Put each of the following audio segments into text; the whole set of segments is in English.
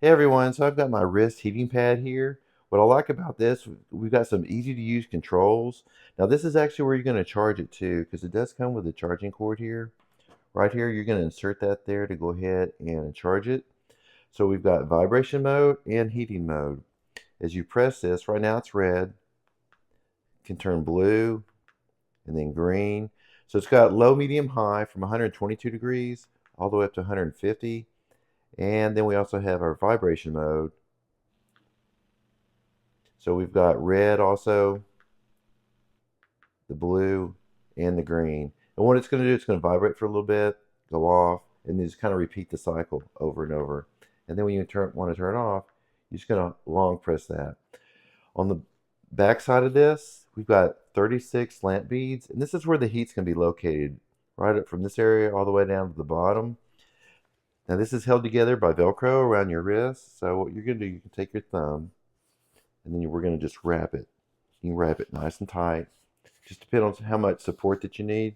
Hey everyone, so I've got my wrist heating pad here. What I like about this, we've got some easy to use controls. Now this is actually where you're going to charge it to because it does come with a charging cord here. Right here, you're going to insert that there to go ahead and charge it. So we've got vibration mode and heating mode. As you press this, right now it's red, can turn blue and then green. So it's got low, medium, high from 122 degrees all the way up to 150. And then we also have our vibration mode. So we've got red also, the blue, and the green. And what it's going to do, it's going to vibrate for a little bit, go off, and then just kind of repeat the cycle over and over. And then when you want to turn it off, you're just going to long press that. On the back side of this, we've got 36 lamp beads, and this is where the heat's going to be located, right up from this area all the way down to the bottom. Now this is held together by Velcro around your wrist. So what you're going to do, you can take your thumb, and then we're going to just wrap it. You can wrap it nice and tight. Just depends on how much support that you need.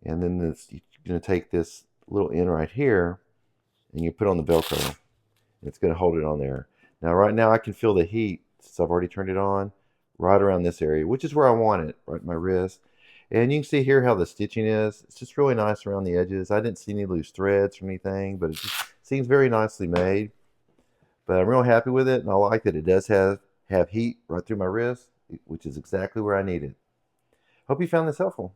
And then you're going to take this little end right here, and you put on the Velcro. And it's going to hold it on there. Now, right now, I can feel the heat, since I've already turned it on, right around this area, which is where I want it, right at my wrist. And you can see here how the stitching is. It's just really nice around the edges. I didn't see any loose threads or anything, but it just seems very nicely made. But I'm real happy with it, and I like that it does have heat right through my wrist, which is exactly where I need it. Hope you found this helpful.